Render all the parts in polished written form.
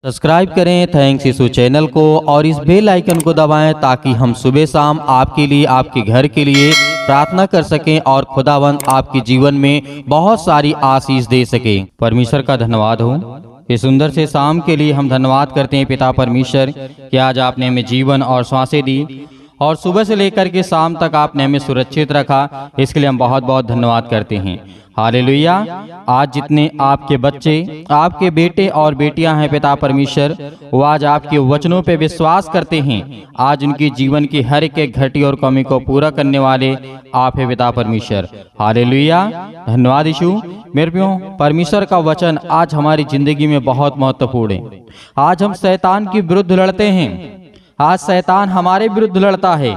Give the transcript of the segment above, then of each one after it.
Subscribe करें thanks यीशु channel को और इस बेल आइकन को दबाएं ताकि हम सुबह शाम आपके लिए आपके घर के लिए प्रार्थना कर सकें और खुदावंद आपके जीवन में बहुत सारी आशीष दे सके। परमेश्वर का धन्यवाद हो इस सुंदर से शाम के लिए। हम धन्यवाद करते हैं पिता परमेश्वर कि आज आपने हमें जीवन और सांसें दी और सुबह से लेकर के शाम तक आपने हमें सुरक्षित रखा। इसके लिए हम बहुत बहुत धन्यवाद करते हैं। हालेलुया। आज जितने आपके बच्चे, आपके बेटे और बेटियां हैं पिता परमेश्वर, वो आज आपके वचनों पे विश्वास करते हैं। आज उनकी जीवन की हर एक घटी और कमी को पूरा करने वाले आप हैं पिता परमेश्वर। हालेलुया। धन्यवाद यीशु। मेरे प्रियो, परमेश्वर का वचन आज हमारी जिंदगी में बहुत महत्वपूर्ण है। आज हम शैतान के विरुद्ध लड़ते हैं। आज शैतान हमारे विरुद्ध लड़ता है,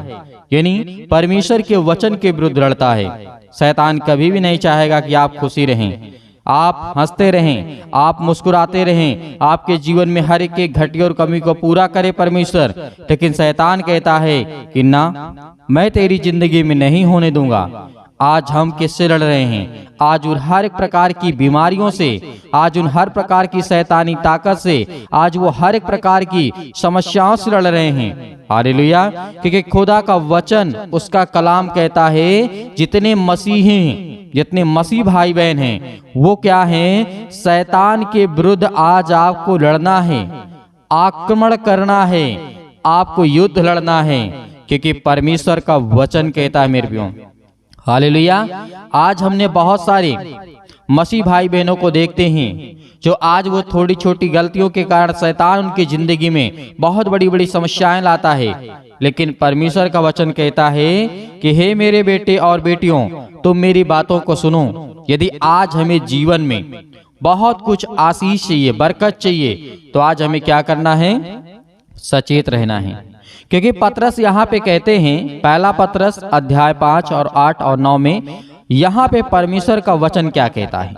यानी परमेश्वर के वचन के विरुद्ध लड़ता है। शैतान कभी भी नहीं चाहेगा कि आप खुशी रहें, आप हंसते रहें, आप मुस्कुराते रहें, आपके जीवन में हर एक घटी और कमी को पूरा करे परमेश्वर। लेकिन शैतान कहता है कि ना, मैं तेरी जिंदगी में नहीं होने दूंगा। आज हम किससे लड़ रहे हैं? आज उन हर एक प्रकार की बीमारियों से, आज उन हर प्रकार की शैतानी ताकत से, आज वो हर एक प्रकार की समस्याओं से लड़ रहे हैं। हालेलुया। क्योंकि खुदा का वचन, उसका कलाम कहता है जितने मसीह हैं, जितने मसीह भाई बहन हैं, वो क्या हैं? शैतान के विरुद्ध आज आपको लड़ना है, आक्रमण करना है, आपको युद्ध लड़ना है। क्योंकि परमेश्वर का वचन कहता है मेरे प्रियो। हालेलुया। आज हमने बहुत सारे मसीह भाई बहनों को देखते हैं जो आज वो थोड़ी छोटी गलतियों के कारण शैतान उनकी जिंदगी में बहुत बड़ी बड़ी समस्याएं लाता है। लेकिन परमेश्वर का वचन कहता है कि हे मेरे बेटे और बेटियों, तुम मेरी बातों को सुनो। यदि आज हमें जीवन में बहुत कुछ आशीष चाहिए, बरकत चाहिए, तो आज हमें क्या करना है? सचेत रहना है। क्योंकि पतरस यहाँ पे कहते हैं, पहला पतरस अध्याय 5 और 8 और 9 में यहाँ पे परमेश्वर का वचन क्या कहता है।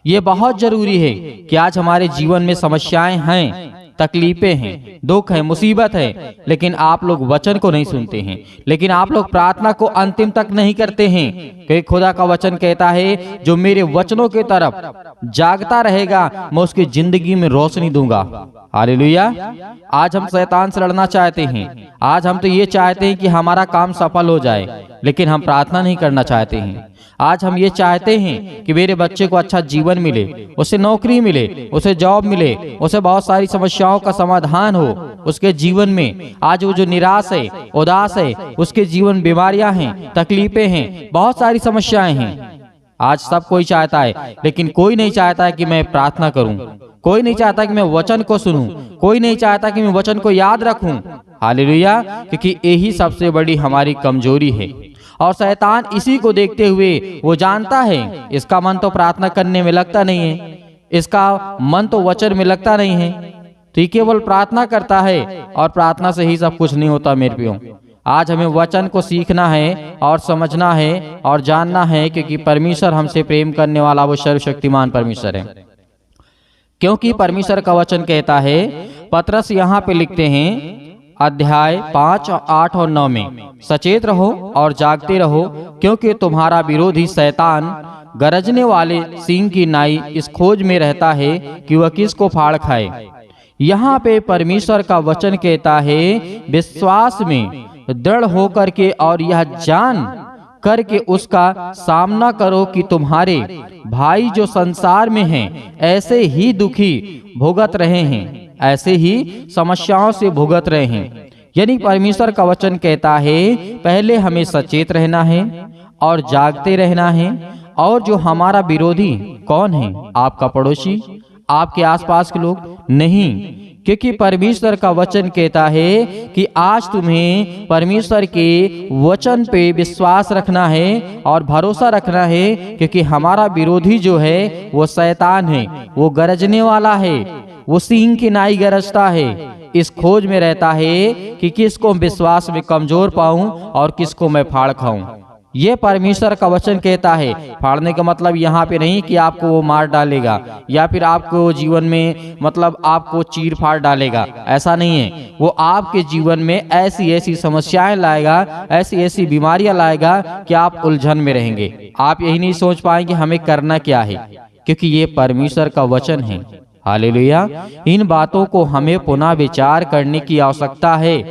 ये बहुत जरूरी है कि आज हमारे जीवन में समस्याएं हैं, तकलीफें हैं, दुख है, मुसीबत है, लेकिन आप लोग वचन को नहीं सुनते हैं, लेकिन आप लोग प्रार्थना को अंतिम तक नहीं करते हैं। क्योंकि खुदा का वचन कहता है जो मेरे वचनों के तरफ जागता रहेगा, मैं उसकी जिंदगी में रोशनी दूंगा। हालेलुया। आज हम शैतान से लड़ना चाहते हैं। आज हम तो ये चाहते हैं कि हमारा काम सफल हो जाए, लेकिन हम प्रार्थना नहीं करना चाहते हैं। आज हम ये चाहते हैं कि मेरे बच्चे को अच्छा जीवन मिले, उसे नौकरी मिले, उसे जॉब मिले, उसे बहुत सारी समस्याओं का समाधान हो उसके जीवन में। आज वो जो निराश है, उदास है, उसके जीवन बीमारियां हैं, तकलीफें हैं, बहुत सारी समस्याएं हैं। आज सब कोई चाहता है, लेकिन कोई नहीं चाहता है कि मैं प्रार्थना करूं, कोई नहीं चाहता कि मैं वचन को सुनूं, कोई नहीं चाहता कि मैं वचन को याद रखूं। हालेलुया। क्योंकि यही सबसे बड़ी हमारी कमजोरी है। और शैतान इसी को देखते हुए वो जानता है इसका मन तो प्रार्थना करने में लगता नहीं है, इसका मन तो वचन में लगता नहीं है, तो ये केवल प्रार्थना करता है और प्रार्थना से ही सब कुछ नहीं होता मेरे प्रियो। आज हमें वचन को सीखना है और समझना है और जानना है, क्योंकि परमेश्वर हमसे प्रेम करने वाला वो सर्वशक्तिमान परमेश्वर है। क्योंकि परमेश्वर का वचन कहता है, पतरस यहाँ पे लिखते हैं अध्याय 5 और 8 और 9 में, सचेत रहो और जागते रहो, क्योंकि तुम्हारा विरोधी शैतान गरजने वाले सिंह की नाई इस खोज में रहता है कि वह किसको फाड़ खाए। यहाँ पे परमेश्वर का वचन कहता है विश्वास में दृढ़ होकर के और यह जान करके उसका सामना करो कि तुम्हारे भाई जो संसार में हैं ऐसे ही दुखी भुगत रहे हैं, ऐसे ही समस्याओं से भुगत रहे हैं। यानी परमेश्वर का वचन कहता है पहले हमें सचेत रहना है और जागते रहना है। और जो हमारा विरोधी कौन है? आपका पड़ोसी, आपके आसपास के लोग नहीं। क्योंकि परमेश्वर का वचन कहता है कि आज तुम्हें परमेश्वर के वचन पे विश्वास रखना है और भरोसा रखना है। क्योंकि हमारा विरोधी जो है वो शैतान है, वो गरजने वाला है, वो सिंह की नाई गरजता है, इस खोज में रहता है कि किसको विश्वास में कमजोर पाऊं और किसको मैं फाड़ खाऊं। ये परमेश्वर का वचन कहता है। फाड़ने का मतलब यहाँ पे नहीं कि आपको वो मार डालेगा या फिर आपको जीवन में मतलब आपको चीर फाड़ डालेगा, ऐसा नहीं है। वो आपके जीवन में ऐसी ऐसी समस्याएं लाएगा, ऐसी ऐसी बीमारियां लाएगा कि आप उलझन में रहेंगे। आप यही नहीं सोच पाएंगे हमें करना क्या है, क्योंकि ये परमेश्वर का वचन है। हालेलुया। इन बातों को हमें पुनः विचार करने की आवश्यकता है।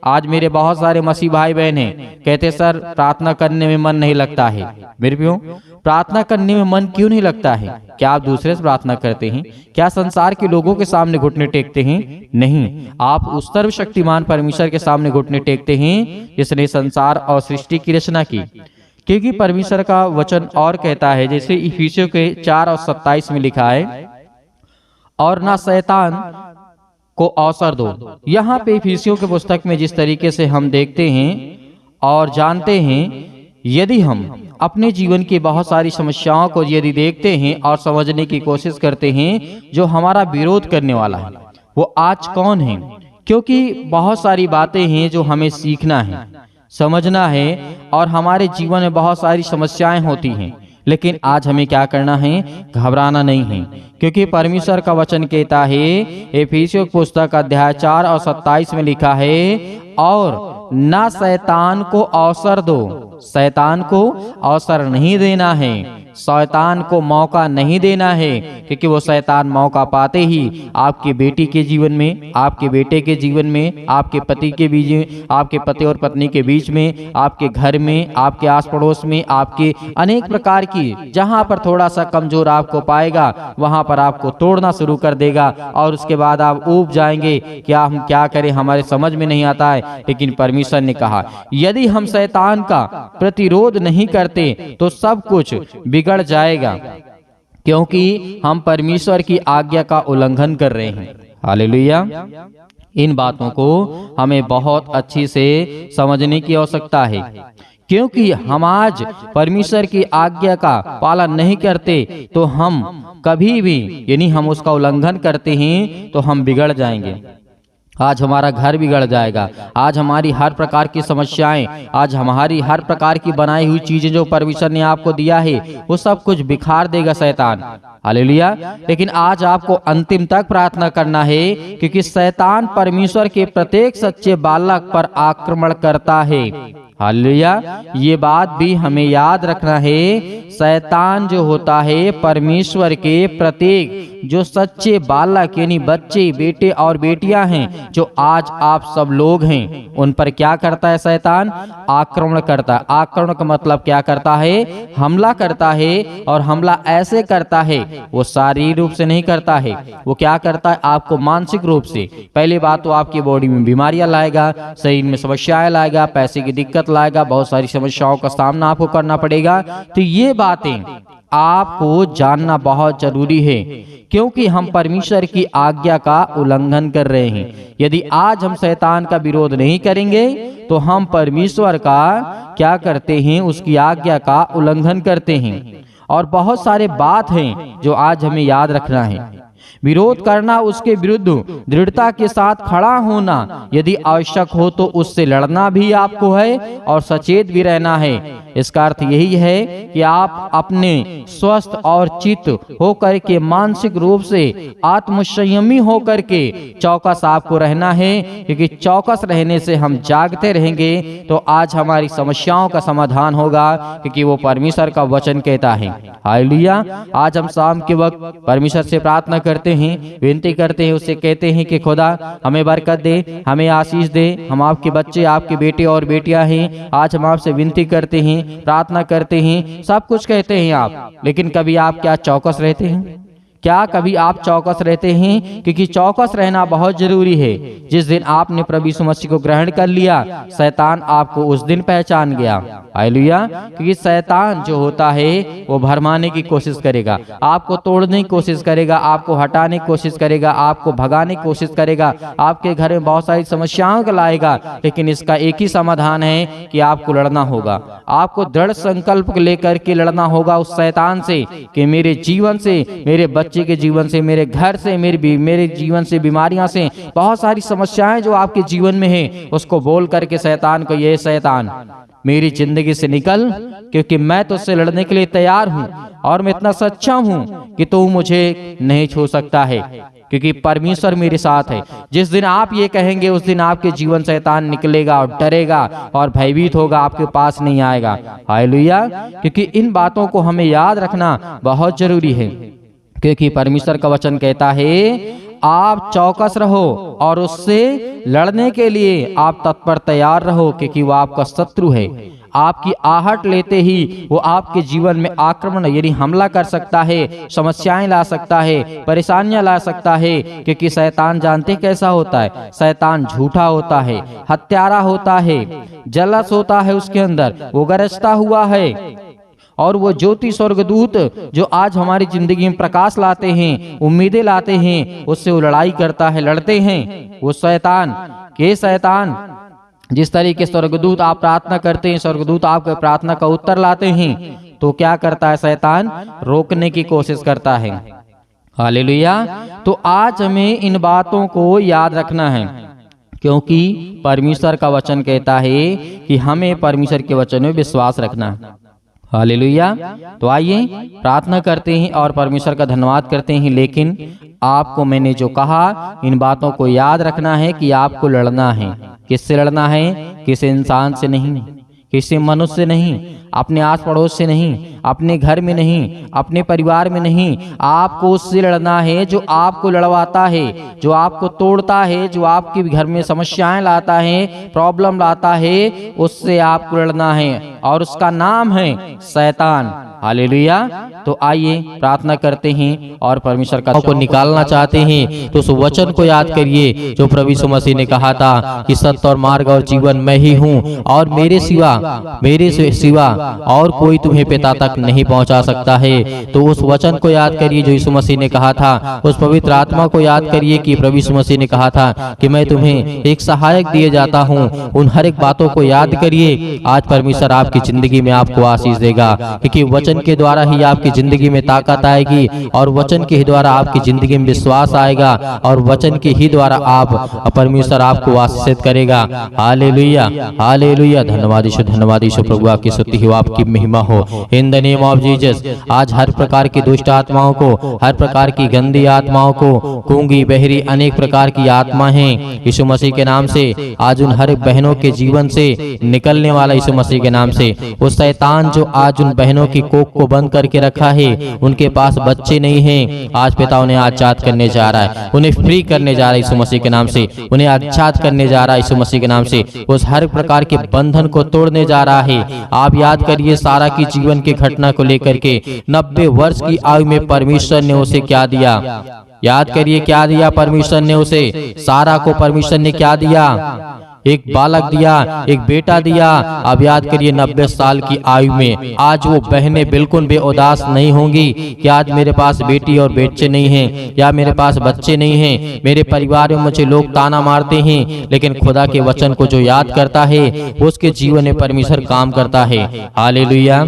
आज मेरे बहुत सारे मसीह भाई बहन हैं, कहते सर प्रार्थना करने में मन नहीं लगता है। मेरे प्रियो, प्रार्थना करने में मन क्यों नहीं लगता है? क्या आप दूसरे से प्रार्थना करते हैं? क्या संसार के लोगों के सामने घुटने टेकते हैं? नहीं, आप उस सर्वशक्तिमान परमेश्वर के सामने घुटने टेकते हैं जिसने संसार और सृष्टि की रचना की। क्योंकि परमेश्वर का वचन और कहता है, जैसे इफिसियों के 4 और 27 में लिखा है, और ना शैतान को अवसर दो। यहाँ पे इफिसियों के पुस्तक में जिस तरीके से हम देखते हैं और जानते हैं, यदि हम अपने जीवन की बहुत सारी समस्याओं को यदि देखते हैं और समझने की कोशिश करते हैं, जो हमारा विरोध करने वाला है वो आज कौन है? क्योंकि बहुत सारी बातें हैं जो हमें सीखना है, समझना है, और हमारे जीवन में बहुत सारी समस्याएं होती हैं। लेकिन आज हमें क्या करना है? घबराना नहीं है, क्योंकि परमेश्वर का वचन कहता है, इफिसियों की पुस्तक अध्याय 4 और 27 में लिखा है, और ना शैतान को अवसर दो। शैतान को अवसर नहीं देना है, शैतान को मौका नहीं देना है, क्योंकि वो शैतान मौका पाते ही आपके बेटी के जीवन में, आपके बेटे के जीवन में, आपके पति के बीच में, आपके पति और पत्नी के बीच में, आपके घर में, आपके आस पड़ोस में, आपके अनेक प्रकार की, जहां पर थोड़ा सा कमजोर आपको पाएगा वहां पर आपको तोड़ना शुरू कर देगा, और उसके बाद आप ऊब जाएंगे, क्या हम क्या करें, हमारे समझ में नहीं आता है। लेकिन परमेश्वर ने कहा, यदि हम शैतान का प्रतिरोध नहीं करते तो सब कुछ बिगड़ जाएगा, क्योंकि हम परमेश्वर की आज्ञा का उल्लंघन कर रहे हैं। हालेलुया। इन बातों को हमें बहुत अच्छी से समझने की आवश्यकता है, क्योंकि हम आज परमेश्वर की आज्ञा का पालन नहीं करते तो हम कभी भी, यानी हम उसका उल्लंघन करते हैं तो हम बिगड़ जाएंगे। आज हमारा घर बिगड़ जाएगा, आज हमारी हर प्रकार की समस्याएं, आज हमारी हर प्रकार की बनाई हुई चीजें जो परमेश्वर ने आपको दिया है, वो सब कुछ बिखार देगा शैतान। हालेलुया। लेकिन आज आपको अंतिम तक प्रार्थना करना है, क्योंकि शैतान परमेश्वर के प्रत्येक सच्चे बालक पर आक्रमण करता है। हालेलुया। ये बात भी हमें याद रखना है, शैतान जो होता है परमेश्वर के प्रत्येक जो सच्चे बालक यानी बच्चे, बेटे और बेटियां हैं, जो आज आप सब लोग हैं, उन पर क्या करता है शैतान? आक्रमण करता है। आक्रमण का मतलब क्या करता है? हमला करता है, और हमला ऐसे करता है, वो शारीरिक रूप से नहीं करता है, वो क्या करता है? आपको मानसिक रूप से। पहली बात तो आपकी बॉडी में बीमारियां लाएगा, शरीर में समस्याएं लाएगा, पैसे की दिक्कत लाएगा, बहुत सारी समस्याओं का सामना आपको करना पड़ेगा। तो ये बातें आपको जानना बहुत जरूरी है, क्योंकि हम परमेश्वर की आज्ञा का उल्लंघन कर रहे हैं। यदि आज हम शैतान का विरोध नहीं करेंगे तो हम परमेश्वर का क्या करते हैं? उसकी आज्ञा का उल्लंघन करते हैं। और बहुत सारे बात हैं जो आज हमें याद रखना है। विरोध करना, उसके विरुद्ध दृढ़ता के साथ खड़ा होना, यदि आवश्यक हो तो उससे लड़ना भी आपको है, और सचेत भी रहना है। इसका अर्थ यही है कि आप अपने स्वस्थ और चित्त होकर के, मानसिक रूप से आत्मसंयमी होकर के चौकस आपको रहना है, क्योंकि चौकस रहने से हम जागते रहेंगे तो आज हमारी समस्याओं का समाधान होगा, क्योंकि वो परमेश्वर का वचन कहता है। हालेलुया। आज हम शाम के वक्त परमेश्वर से प्रार्थना करते हैं, विनती करते हैं, उससे कहते हैं कि खुदा हमें बरकत दे, हमें आशीष दे। हम आपके बच्चे, आपके बेटे और बेटियां हैं। आज हम आपसे विनती करते हैं, प्रार्थना करते हैं, सब कुछ कहते हैं आप, लेकिन कभी आप क्या चौकस रहते हैं? क्या कभी आप चौकस रहते हैं? क्योंकि चौकस रहना बहुत जरूरी है। जिस दिन आपने प्रभु यीशु मसीह को ग्रहण कर लिया, शैतान आपको उस दिन पहचान गया। हालेलुया। क्योंकि शैतान जो होता है वो भरमाने की कोशिश करेगा, आपको तोड़ने की कोशिश करेगा, आपको हटाने की कोशिश करेगा, आपको भगाने की कोशिश करेगा, आपके घर में बहुत सारी समस्याओं को लाएगा। लेकिन इसका एक ही समाधान है कि आपको लड़ना होगा। आपको दृढ़ संकल्प लेकर के लड़ना होगा उस शैतान से, कि मेरे जीवन से, मेरे बच्चे के जीवन से, मेरे घर से, मेरे जीवन से, बीमारियां से, बहुत सारी समस्याएं जो आपके जीवन में है, उसको बोल करके शैतान को, ये शैतान मेरी जिंदगी से निकल, क्योंकि मैं तो उससे लड़ने के लिए तैयार हूं, और मैं इतना सक्षम हूं कि तू मुझे नहीं छू सकता है, क्योंकि परमेश्वर मेरे साथ है। जिस दिन आप ये कहेंगे, उस दिन आपके जीवन शैतान निकलेगा और डरेगा और भयभीत होगा, आपके पास नहीं आएगा। हालेलुया। क्योंकि इन बातों को हमें याद रखना बहुत जरूरी है, क्योंकि परमेश्वर का वचन कहता है आप चौकस रहो और उससे लड़ने के लिए आप तत्पर तैयार रहो, क्योंकि वो आपका शत्रु है। आपकी आहट लेते ही वो आपके जीवन में आक्रमण यानी हमला कर सकता है, समस्याएं ला सकता है, परेशानियां ला सकता है, क्योंकि शैतान जानते कैसा होता है। शैतान झूठा होता है, हत्यारा होता है, जलस होता है, उसके अंदर वो गरजता हुआ है। और वो ज्योति स्वर्गदूत जो आज हमारी जिंदगी में प्रकाश लाते हैं, उम्मीदें लाते हैं, उससे वो लड़ाई करता है, लड़ते हैं। वो शैतान जिस तरीके स्वर्गदूत आप प्रार्थना करते हैं, स्वर्गदूत आपके प्रार्थना का उत्तर लाते हैं, तो क्या करता है शैतान? रोकने की कोशिश करता है। हालेलुया। तो आज हमें इन बातों को याद रखना है, क्योंकि परमेश्वर का वचन कहता है कि हमें परमेश्वर के वचन में विश्वास रखना है। हालेलुया। तो आइए प्रार्थना करते हैं और परमेश्वर का धन्यवाद करते हैं। लेकिन आपको मैंने जो कहा, इन बातों को याद रखना है कि आपको लड़ना है। किससे लड़ना है? किसी इंसान से नहीं, किसी मनुष्य से नहीं, अपने आस पड़ोस से नहीं, अपने घर में नहीं, अपने परिवार में नहीं। आपको उससे लड़ना है जो आपको लड़वाता है, जो आपको तोड़ता है, जो आपके घर में समस्याएं लाता है, प्रॉब्लम लाता है, उससे आपको लड़ना है, और उसका नाम है शैतान। हालेलुया। तो आइए प्रार्थना करते हैं और परमेश्वर का को निकालना चाहते हैं, तो उस वचन को याद करिए जो प्रभु यीशु मसीह ने कहा था कि सत्य और मार्ग और जीवन मैं ही हूँ, और मेरे सिवा और कोई तुम्हें पिता तक नहीं पहुंचा सकता है। तो उस वचन को याद करिए जो यीशु मसीह ने कहा था। उस पवित्र आत्मा को याद करिए कि प्रभु यीशु मसीह ने कहा था कि मैं तुम्हें एक सहायक दिए जाता हूँ। उन हर एक बातों को याद करिए। आज परमेश्वर आपकी जिंदगी में आपको आशीष देगा, क्योंकि वचन के द्वारा ही आपकी जिंदगी में ताकत आएगी, और वचन के ही द्वारा आपकी जिंदगी में विश्वास आएगा, और वचन के ही द्वारा आप परमेश्वर आपको आशीषित करेगा। Hallelujah, hallelujah. धन्यवाद यीशु, प्रभु आपकी स्तुति हो, आपकी महिमा हो। In the name of Jesus आज हर प्रकार की दुष्ट आत्माओं को, हर प्रकार की गंदी आत्माओं को, गूंगी बहरी अनेक प्रकार की आत्मा हैं, यीशु मसीह के नाम से आज उन हर बहनों के जीवन से निकलने वाला यीशु मसीह के नाम से। उस शैतान जो आज उन बहनों की कोख को बंद करके रखा है, उनके पास बच्चे नहीं हैं, आज पिता उन्हें आजाद करने जा रहा है, उन्हें फ्री करने जा रहा है यीशु मसीह के नाम से, उन्हें आजाद करने जा रहा है यीशु मसीह के नाम से। उस हर प्रकार के बंधन को तोड़ने जा रहा है। आप याद करिए सारा की जीवन की घटना को लेकर के 90 वर्ष की आयु में परमेश्वर ने उसे क्या दिया? याद करिए क्या दिया परमेश्वर ने उसे? सारा को परमेश्वर ने क्या दिया? एक बालक दिया, एक बेटा दिया। अब याद करिए 90 साल की आयु में आज वो बहनें बिल्कुल बेउदास नहीं होंगी कि आज मेरे पास बेटी और बच्चे नहीं हैं, या मेरे पास बच्चे नहीं हैं, मेरे परिवार में मुझे लोग ताना मारते हैं, लेकिन खुदा के वचन को जो याद करता है उसके जीवन में परमेश्वर काम करता है। Hallelujah,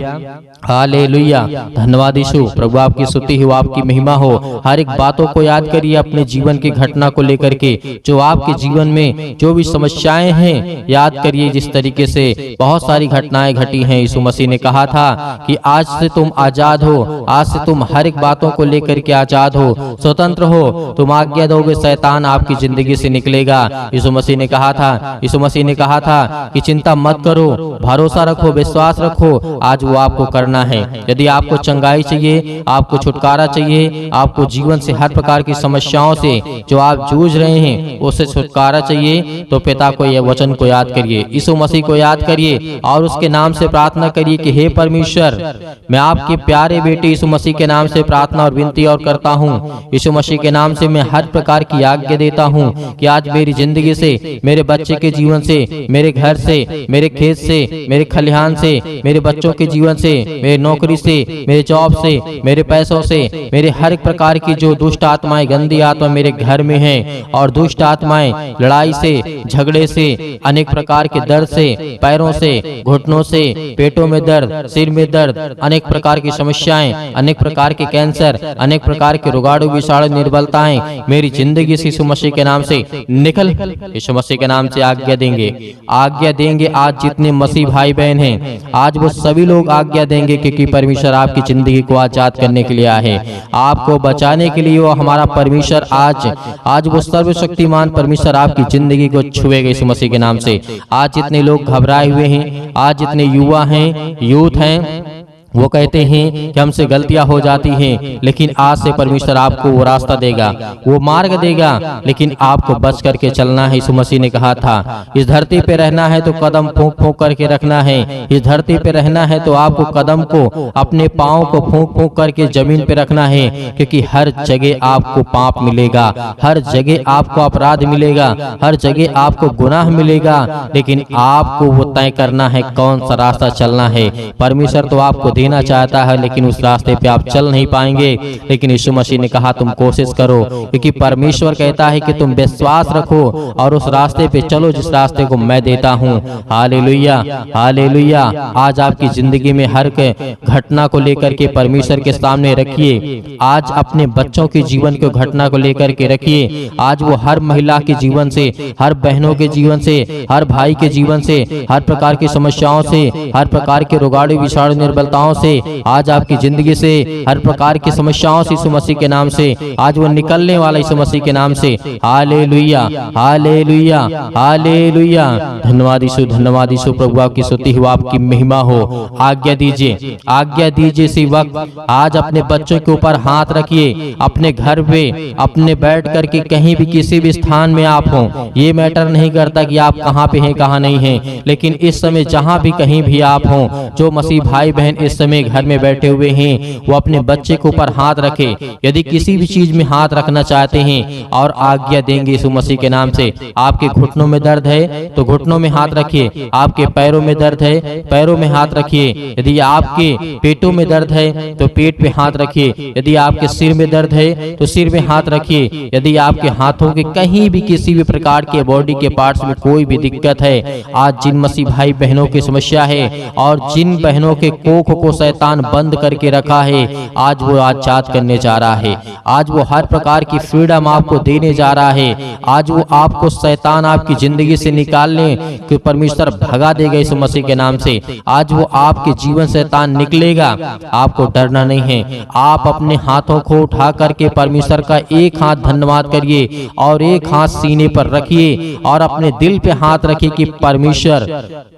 hallelujah. धन्यवाद यीशु, प्रभु आपकी स्तुति हो, आपकी महिमा हो। हर एक बातों को याद करिए अपने जीवन की घटना को लेकर के, जो आपके जीवन में जो भी समस्याएं हैं, याद करिए जिस तरीके से बहुत सारी घटनाएं घटी हैं। यीशु मसीह ने कहा था कि आज से तुम आजाद हो, आज से तुम हर एक बातों को लेकर के आजाद हो, स्वतंत्र हो, तुम आज्ञा दोगे शैतान आपकी जिंदगी से निकलेगा। यीशु मसीह ने कहा था कि चिंता मत करो, भरोसा रखो, विश्वास रखो, आज वो आपको करना है। यदि आपको चंगाई चाहिए, आपको छुटकारा चाहिए, आपको जीवन से हर प्रकार की समस्याओं से जो आप जूझ रहे हैं उससे छुटकारा चाहिए, तो पिता को यह वचन को याद करिए, यीशु मसीह को याद करिए और उसके नाम से प्रार्थना करिए कि हे परमेश्वर, मैं आपके प्यारे बेटे यीशु मसीह के नाम से प्रार्थना और विनती और करता हूँ। यीशु मसीह के नाम से मैं हर प्रकार की आज्ञा देता हूँ कि आज मेरी जिंदगी से, मेरे बच्चे के जीवन से, मेरे घर से, मेरे खेत से, मेरे खलिहान से, मेरे बच्चों के जीवन से, मेरी नौकरी से, मेरे जॉब से, मेरे पैसों से, मेरे हर एक प्रकार की जो दुष्ट आत्माएं, गंदी आत्मा मेरे घर में हैं, और दुष्ट आत्माएं लड़ाई से, झगड़े से, अनेक प्रकार के दर्द से, पैरों से, घुटनों से, पेटों में दर्द, सिर में दर्द, अनेक प्रकार की समस्याएं, अनेक प्रकार के कैंसर, अनेक प्रकार के रोगाणु विषाणु निर्बलताएं मेरी जिंदगी से यीशु मसीह के नाम से निकल, यीशु मसीह के नाम से आज्ञा देंगे। आज जितने मसीह भाई बहन हैं, आज वो सभी लोग आज्ञा देंगे, क्योंकि परमेश्वर आपकी जिंदगी को आजाद करने के लिए आया है, आपको बचाने के लिए। वो हमारा परमेश्वर आज वो सर्वशक्तिमान परमेश्वर आपकी जिंदगी को छुएगा यीशु मसीह के नाम से। आज जितने लोग घबराए हुए हैं, आज जितने युवा हैं, यूथ हैं, वो कहते हैं कि हमसे गलतियां हो जाती हैं, लेकिन आज से परमेश्वर आपको वो रास्ता देगा, वो मार्ग देगा, लेकिन आपको बच करके चलना है। यीशु मसीह ने कहा था इस धरती पे रहना है तो कदम फूंक फूंक करके रखना है। इस धरती पे रहना है तो आपको कदम को, अपने पाँव को फूंक फूंक करके जमीन पे रखना है, क्योंकि हर जगह आपको पाप मिलेगा, हर जगह आपको अपराध मिलेगा, हर जगह आपको गुनाह मिलेगा, लेकिन आपको वो तय करना है कौन सा रास्ता चलना है। परमेश्वर तो आपको देना चाहता है, लेकिन उस रास्ते पे आप चल नहीं पाएंगे। लेकिन यीशु मसीह ने कहा तुम कोशिश करो, क्योंकि परमेश्वर कहता है कि तुम विश्वास रखो और उस रास्ते पे चलो जिस रास्ते को मैं देता हूँ। Hallelujah, hallelujah. आज आपकी जिंदगी में हर घटना को लेकर के परमेश्वर के सामने रखिए। आज अपने बच्चों के जीवन को घटना को लेकर के रखिए। आज वो हर महिला के जीवन से, हर बहनों के जीवन से, हर भाई के जीवन से, हर प्रकार की समस्याओं से, हर प्रकार के रोगाणु विषाणु निर्बलताओं से, आज आपकी जिंदगी से हर प्रकार की समस्याओं से यीशु मसीह के नाम से आज वो निकलने वाला यीशु मसीह के नाम से। Hallelujah, hallelujah, hallelujah. धन्यवाद यीशु, धन्यवाद यीशु। प्रभु आपकी स्तुति हो, आपकी महिमा हो। आज्ञा दीजिए, आज्ञा दीजिए इसी वक्त आज अपने बच्चों के ऊपर हाथ रखिए। अपने घर पे अपने बैठ करके कहीं भी किसी भी स्थान में आप हो, ये मैटर नहीं करता कि आप कहाँ पे हैं कहाँ नहीं हैं, लेकिन इस समय जहाँ भी कहीं भी आप हो, जो मसीह भाई बहन इस समय घर में बैठे हुए हैं, वो अपने बच्चे के ऊपर हाथ रखे। यदि किसी भी चीज में हाथ रखना चाहते हैं और आज्ञा देंगे यीशु मसीह के नाम से। आपके घुटनों में दर्द है तो घुटनों में हाथ रखिए, आपके पैरों में दर्द है पैरों में हाथ रखिए, यदि आपके पेटों में दर्द है तो पेट पे हाथ रखिए, यदि आपके सिर में दर्द है तो सिर में हाथ रखिए, यदि आपके हाथों के कहीं भी किसी भी प्रकार के बॉडी के पार्ट्स में कोई भी दिक्कत है, आज जिन मसीह भाई बहनों की समस्या है और जिन बहनों के कोख को शैतान बंद करके रखा है, आज वो आजाद करने जा रहा है। आज वो हर प्रकार की फ्रीडम आपको देने जा रहा है। आज वो आपको शैतान आपकी जिंदगी से निकालने के परमेश्वर भगा देगा यीशु मसीह के नाम से। आज वो आपके जीवन से शैतान निकलेगा, आपको डरना नहीं है। आप अपने हाथों को उठा करके परमेश्वर का एक हाथ धन्यवाद करिए और एक हाथ सीने पर रखिए और अपने दिल पे हाथ रखिए कि परमेश्वर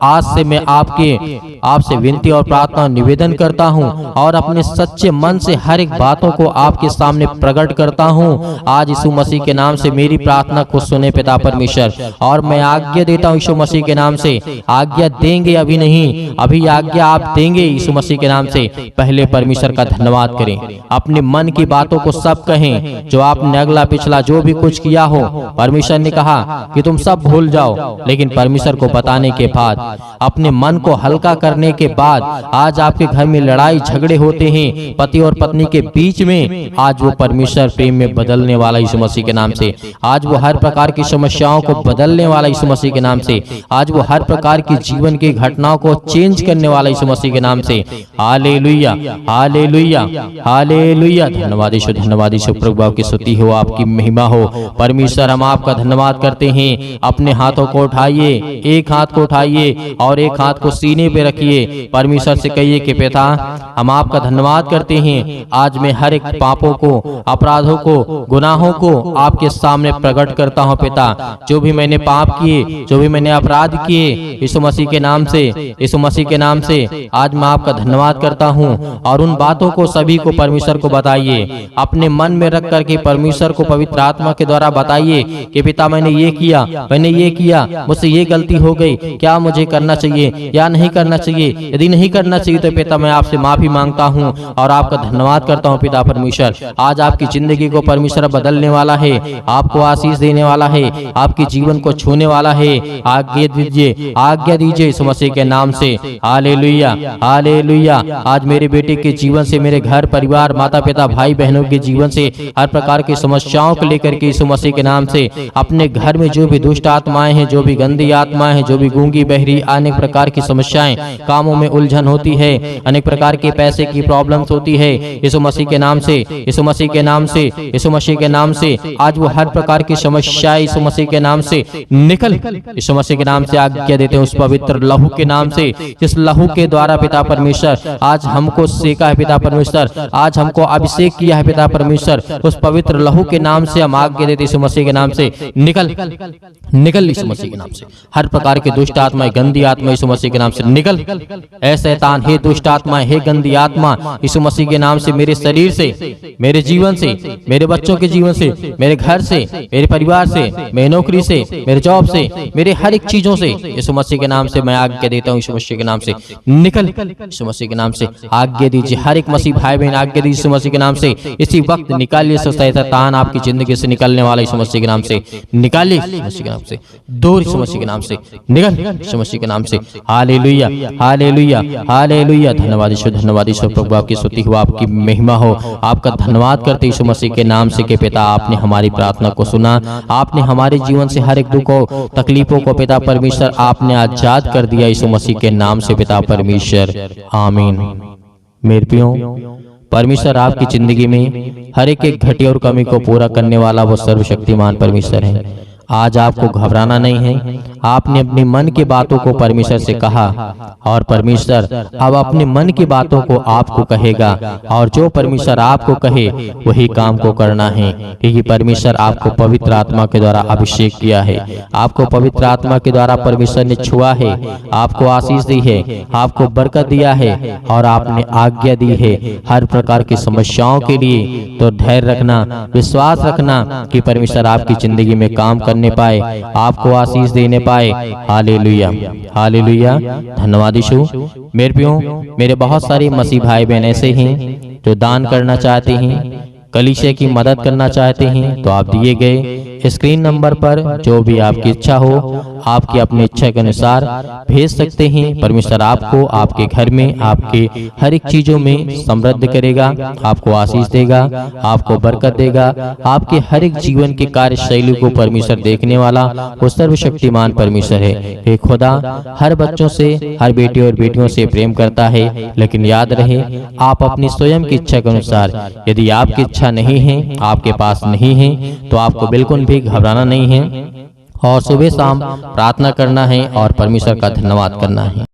आज से मैं आपसे विनती और प्रार्थना निवेदन करता हूं और अपने सच्चे मन से हर एक बातों को आपके सामने प्रकट करता हूं। आज यीशु मसीह के नाम से मेरी प्रार्थना को सुने पिता परमेश्वर, और मैं आज्ञा देता हूं यीशु मसीह के नाम से। आज्ञा देंगे, अभी नहीं, अभी आज्ञा आप देंगे यीशु मसीह के नाम से। पहले परमेश्वर का धन्यवाद करें, अपने मन की बातों को सब कहें, जो आपने अगला पिछला जो भी कुछ किया हो। परमेश्वर ने कहा कि तुम सब भूल जाओ, लेकिन परमेश्वर को बताने के बाद, अपने मन को हल्का करने के बाद, आज आपके घर में लड़ाई झगड़े होते हैं पति और पत्नी के बीच में, आज वो परमेश्वर प्रेम में बदलने वाला यीशु मसीह के नाम से। आज वो हर प्रकार की समस्याओं को बदलने वाला यीशु मसीह के नाम से। आज वो हर प्रकार की जीवन की घटनाओं को चेंज करने वाला यीशु मसीह के नाम से। Hallelujah, hallelujah, hallelujah. धन्यवाद यीशु, धन्यवाद यीशु। प्रभु आपकी स्तुति हो, आपकी महिमा हो। परमेश्वर हम आपका धन्यवाद करते हैं। अपने हाथों को उठाइए, एक हाथ को उठाइए और एक हाथ को सीने पे रखिए। परमेश्वर से कहिए कि पिता हम आपका धन्यवाद करते हैं। आज मैं हर एक पापों को, अपराधों को, गुनाहों को आपके सामने प्रकट करता हूं पिता। जो भी मैंने पाप किए, जो भी मैंने अपराध किए, यीशु मसीह के नाम से, यीशु मसीह के नाम से आज मैं आपका धन्यवाद करता हूं। और उन बातों को सभी को परमेश्वर को बताइए, अपने मन में रख करके परमेश्वर को पवित्र आत्मा के द्वारा बताइए कि पिता मैंने ये किया, मैंने ये किया, मुझसे ये गलती हो गई, क्या मुझे करना चाहिए या नहीं करना चाहिए। यदि नहीं करना चाहिए तो पिता मैं आपसे माफी मांगता हूं और आपका धन्यवाद करता हूं पिता परमेश्वर। आज आपकी जिंदगी को परमेश्वर बदलने वाला है, आपको आशीष देने वाला है, आपके जीवन को छूने वाला है। आज्ञा दीजिए, आज्ञा दीजिए यीशु मसीह के नाम से। Hallelujah, hallelujah. आज मेरे बेटे के जीवन से, मेरे घर परिवार, माता पिता, भाई बहनों के जीवन से हर प्रकार की समस्याओं को लेकर के यीशु मसीह के नाम से, अपने घर में जो भी दुष्ट आत्माएं हैं, जो भी गंदी आत्माएं हैं, जो भी गूंगी बहरी, अनेक प्रकार की समस्याएं, कामों में उलझन होती है, अनेक प्रकार के पैसे की प्रॉब्लम्स होती है, यीशु मसीह के नाम से, यीशु मसीह के नाम से, यीशु मसीह के नाम से आज वो हर प्रकार की समस्याएं यीशु मसीह के नाम से निकल, यीशु मसीह के नाम से आज्ञा देते हैं उस पवित्र लहू के नाम से, जिस लहू के द्वारा पिता परमेश्वर आज हमको सेका है पिता परमेश्वर, आज हमको अभिषेक किया है पिता परमेश्वर। उस पवित्र लहू के नाम से हम आज्ञा देते यीशु मसीह के नाम से निकल, निकल यीशु मसीह के नाम से। हर प्रकार के दुष्ट आत्मा, गंदी आत्मा यीशु मसीह के नाम से निकल। ऐ शैतान, हे दुष्ट दुष्ट आत्मा, हे गंदी आत्मा, यीशु मसीह के नाम से मेरे शरीर से, मेरे जीवन से, मेरे बच्चों के जीवन से, मेरे घर से, मेरे परिवार से, मेरी नौकरी से, मेरे जॉब से, मेरे हर एक चीजों से यीशु मसीह के नाम से मैं आज्ञा देता हूँ। यीशु मसीह के नाम से निकल, यीशु मसीह के नाम से आज्ञा दीजिए। हर एक मसीह भाई बहन आज्ञा दीजिए यीशु मसीह के नाम से। इसी वक्त निकालिए शैतान आपकी जिंदगी से निकलने वाला यीशु मसीह के नाम से निकालिए, यीशु मसीह के नाम से दूर, यीशु मसीह के नाम से निकल, यीशु मसीह के नाम से। Hallelujah, hallelujah, hallelujah. धन्यवाद यीशु, धन्यवाद यीशु प्रभु, आपकी स्तुति हो, आपकी महिमा हो। आपका धन्यवाद करते यीशु मसीह के नाम से कि पिता आपने हमारी प्रार्थना को सुना, आपने हमारे जीवन से हर एक दुख को, तकलीफों को पिता परमेश्वर आपने आजाद कर दिया यीशु मसीह के नाम से पिता परमेश्वर, आमीन। मेरे प्रियो, परमेश्वर आपकी जिंदगी में हर एक घटी और कमी को पूरा करने वाला वो सर्वशक्तिमान परमेश्वर है। आज आपको घबराना नहीं है। आपने अपने मन की बातों को परमेश्वर से कहा और परमेश्वर अब अपने मन की बातों को आपको कहेगा, और जो परमेश्वर आपको कहे वही काम को करना है, क्योंकि परमेश्वर आपको पवित्र आत्मा के द्वारा अभिषेक किया है। आपको पवित्र आत्मा के द्वारा परमेश्वर ने छुआ है, आपको आशीष दी है, आपको बरकत दिया है और आपने आज्ञा दी है हर प्रकार की समस्याओं के लिए। तो धैर्य रखना, विश्वास रखना कि परमेश्वर आपकी जिंदगी में काम करने पाए, आपको आशीष देने पाए। Hallelujah, hallelujah. धन्यवाद यीशु। मेरे प्रियो, मेरे बहुत सारे मसीह भाई बहन ऐसे हैं जो दान करना चाहते हैं, कलीसिया की मदद करना चाहते हैं, तो आप दिए गए स्क्रीन नंबर पर जो भी आपकी इच्छा हो, आपकी अपनी इच्छा के अनुसार भेज सकते हैं। परमेश्वर आपको आपके घर में, आपके हर एक चीजों में समृद्ध करेगा, आपको आशीष देगा, आपको बरकत देगा। आपके हर एक जीवन के कार्य शैली को परमेश्वर देखने वाला वो सर्वशक्तिमान परमेश्वर है। हे खुदा हर बच्चों से, हर बेटे और बेटियों से प्रेम करता है, लेकिन याद रहे आप अपनी स्वयं की इच्छा के अनुसार, यदि आपकी इच्छा नहीं है, आपके पास नहीं है, तो आपको बिल्कुल भी घबराना नहीं है और सुबह शाम प्रार्थना करना है और परमेश्वर का धन्यवाद करना है।